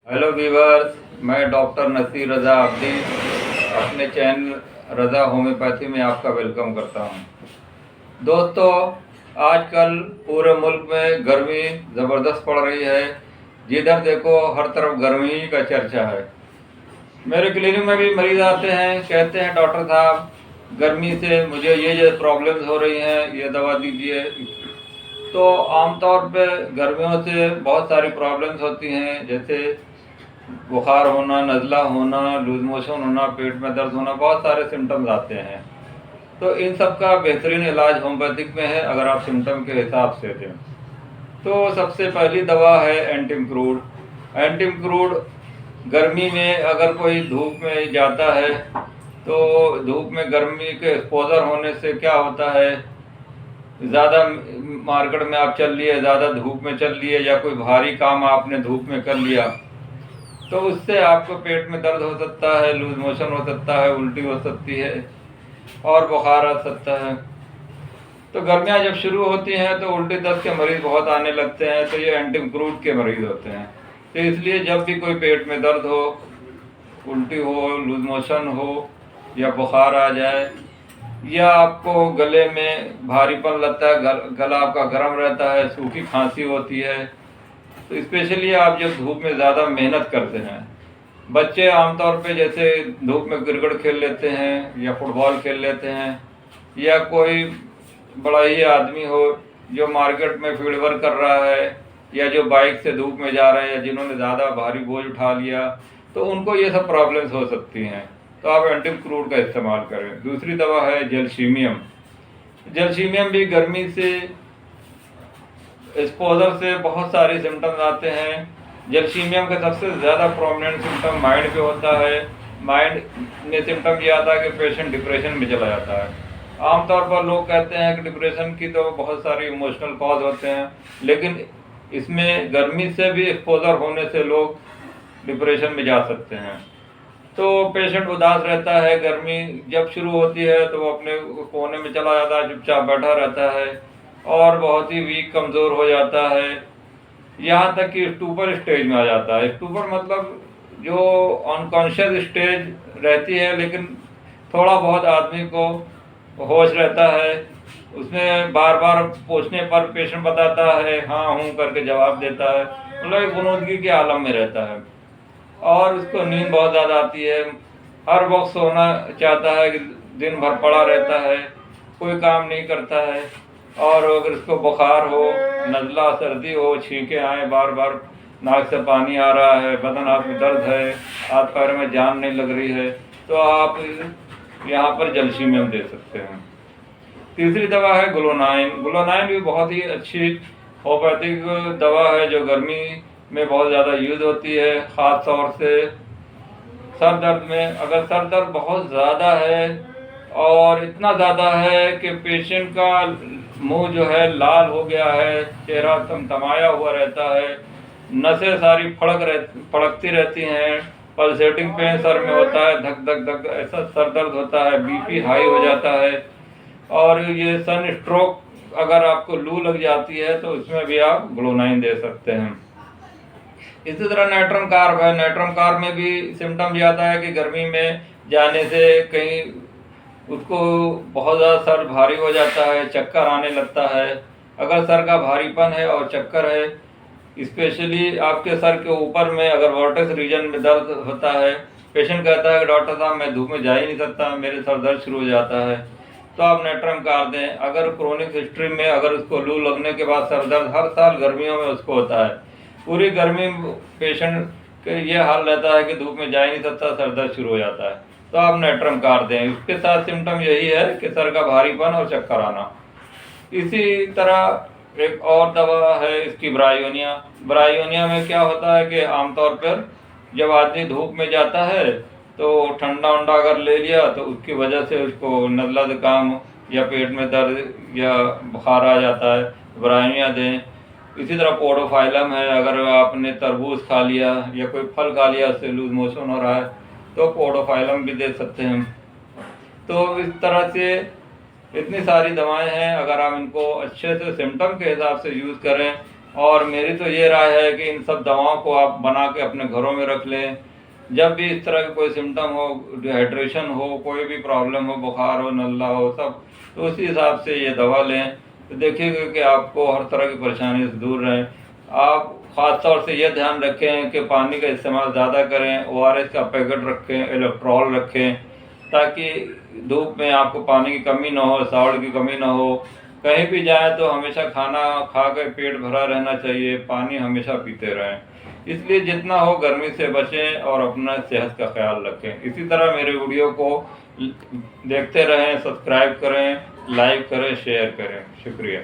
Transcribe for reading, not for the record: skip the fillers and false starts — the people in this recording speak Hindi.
हेलो वीवर्स, मैं डॉक्टर नसीर रज़ा अब्दी अपने चैनल रज़ा होम्योपैथी में आपका वेलकम करता हूं। दोस्तों, आजकल पूरे मुल्क में गर्मी ज़बरदस्त पड़ रही है। जिधर देखो हर तरफ गर्मी का चर्चा है। मेरे क्लिनिक में भी मरीज़ आते हैं, कहते हैं डॉक्टर साहब गर्मी से मुझे ये प्रॉब्लम्स हो रही हैं, ये दवा दीजिए। तो आमतौर पे गर्मियों से बहुत सारी प्रॉब्लम्स होती हैं, जैसे बुखार होना, नज़ला होना, लूज मोशन होना, पेट में दर्द होना, बहुत सारे सिम्टम्स आते हैं। तो इन सब का बेहतरीन इलाज होम्योपैथिक में है अगर आप सिम्टम के हिसाब से दें। तो सबसे पहली दवा है एंटीमक्रूड। एंटीमक्रूड गर्मी में अगर कोई धूप में जाता है तो धूप में गर्मी के एक्सपोजर होने से क्या होता है, ज़्यादा मार्केट में आप चल लिए, ज़्यादा धूप में चल लिए, या कोई भारी काम आपने धूप में कर लिया तो उससे आपको पेट में दर्द हो सकता है, लूज मोशन हो सकता है, उल्टी हो सकती है और बुखार आ सकता है। तो गर्मियाँ जब शुरू होती हैं तो उल्टी दस्त के मरीज़ बहुत आने लगते हैं, तो ये एंटीमक्रूड के मरीज़ होते हैं। तो इसलिए जब भी कोई पेट में दर्द हो, उल्टी हो, लूज मोशन हो या बुखार आ जाए, या आपको गले में भारीपन लगता है, गला आपका गर्म रहता है, सूखी खांसी होती है, तो स्पेशली आप जब धूप में ज़्यादा मेहनत करते हैं, बच्चे आमतौर पे जैसे धूप में क्रिकेट खेल लेते हैं या फुटबॉल खेल लेते हैं, या कोई बड़ा ही आदमी हो जो मार्केट में फील्ड वर्क कर रहा है, या जो बाइक से धूप में जा रहे हैं, या जिन्होंने ज़्यादा भारी बोझ उठा लिया, तो उनको ये सब प्रॉब्लम्स हो सकती हैं। तो आप एंटीमक्रूड का इस्तेमाल करें। दूसरी दवा है जलसीमियम। जलसीमियम भी गर्मी से एक्सपोजर से बहुत सारे सिम्टम्स आते हैं। जलसीमियम का सबसे ज़्यादा प्रोमिनेंट सिम्टम माइंड पे होता है। माइंड में सिम्टम ये आता है कि पेशेंट डिप्रेशन में चला जाता है। आमतौर पर लोग कहते हैं कि डिप्रेशन की तो बहुत सारी इमोशनल कॉज होते हैं, लेकिन इसमें गर्मी से भी एक्सपोजर होने से लोग डिप्रेशन में जा सकते हैं। तो पेशेंट उदास रहता है, गर्मी जब शुरू होती है तो वो अपने कोने में चला जाता है, चुपचाप बैठा रहता है और बहुत ही वीक, कमज़ोर हो जाता है, यहाँ तक कि स्टूपर स्टेज में आ जाता है। स्टूपर मतलब जो अनकॉन्शियस स्टेज रहती है, लेकिन थोड़ा बहुत आदमी को होश रहता है। उसमें बार बार पूछने पर पेशेंट बताता है, हाँ हूँ करके जवाब देता है, मतलब एक गुनूदगी के आलम में रहता है और उसको नींद बहुत ज़्यादा आती है। हर वक्त सोना चाहता है कि दिन भर पड़ा रहता है, कोई काम नहीं करता है। और अगर उसको बुखार हो, नज़ला, सर्दी हो, छींके आए बार बार, नाक से पानी आ रहा है, बदन हाथ में दर्द है, हाथ पैर में जान नहीं लग रही है, तो आप यहाँ पर जलसीमियम दे सकते हैं। तीसरी दवा है ग्लोनाइन। ग्लोनाइन भी बहुत ही अच्छी होम्योपैथिक दवा है जो गर्मी में बहुत ज़्यादा यूज़ होती है, ख़ास तौर से सर दर्द में। अगर सर दर्द बहुत ज़्यादा है और इतना ज़्यादा है कि पेशेंट का मुंह जो है लाल हो गया है, चेहरा तमतमाया हुआ रहता है, नसें सारी फड़कती रहती हैं, पल्सेटिंग पेन सर में होता है, धक धक धक ऐसा सर दर्द होता है, बीपी हाई हो जाता है, और ये सन स्ट्रोक अगर आपको लू लग जाती है तो उसमें भी आप ग्लोनाइन दे सकते हैं। इसी तरह नाइट्रम कार्ब है। नाइट्रम कार्ब में भी सिम्टम ये आता है कि गर्मी में जाने से कहीं उसको बहुत ज़्यादा सर भारी हो जाता है, चक्कर आने लगता है। अगर सर का भारीपन है और चक्कर है, स्पेशली आपके सर के ऊपर में अगर वर्टेक्स रीजन में दर्द होता है, पेशेंट कहता है कि डॉक्टर साहब मैं धूप में जा ही नहीं सकता, मेरे सर दर्द शुरू हो जाता है, तो आप नाइट्रम कार्ब दें। अगर क्रोनिक हिस्ट्री में अगर उसको लू लगने के बाद सर दर्द हर साल गर्मियों में उसको होता है, पूरी गर्मी पेशेंट के ये हाल रहता है कि धूप में जा ही नहीं सकता, सर दर्द शुरू हो जाता है, तो आप नाइट्रम कार्ब दें। इसके साथ सिम्टम यही है कि सर का भारीपन और चक्कर आना। इसी तरह एक और दवा है इसकी ब्रायोनिया। ब्रायोनिया में क्या होता है कि आमतौर पर जब आदमी धूप में जाता है तो ठंडा वंडा अगर ले लिया तो उसकी वजह से उसको नज़ला ज़ुकाम या पेट में दर्द या बुखार आ जाता है, ब्रायोनिया दें। इसी तरह पोडोफाइलम है, अगर आपने तरबूज खा लिया या कोई फल खा लिया, उससे लूज मोशन हो रहा है, तो पोडोफाइलम भी दे सकते हैं। तो इस तरह से इतनी सारी दवाएं हैं, अगर आप इनको अच्छे से सिम्टम के हिसाब से यूज़ करें और मेरी तो ये राय है कि इन सब दवाओं को आप बना के अपने घरों में रख लें। जब भी इस तरह के कोई सिम्टम हो, डिहाइड्रेशन हो, कोई भी प्रॉब्लम हो, बुखार हो, नल्ला हो, सब, तो उसी हिसाब से ये दवा लें, तो देखिएगा कि आपको हर तरह की परेशानी से दूर रहें। आप ख़ास तौर से ये ध्यान रखें कि पानी का इस्तेमाल ज़्यादा करें, ORS का पैकेट रखें, इलेक्ट्रॉल रखें, ताकि धूप में आपको पानी की कमी ना हो, सावड़ की कमी ना हो। कहीं भी जाएं तो हमेशा खाना खा कर पेट भरा रहना चाहिए, पानी हमेशा पीते रहें। इसलिए जितना हो गर्मी से बचें और अपना सेहत का ख्याल रखें। इसी तरह मेरे वीडियो को देखते रहें, सब्सक्राइब करें, लाइक करें, शेयर करें। शुक्रिया।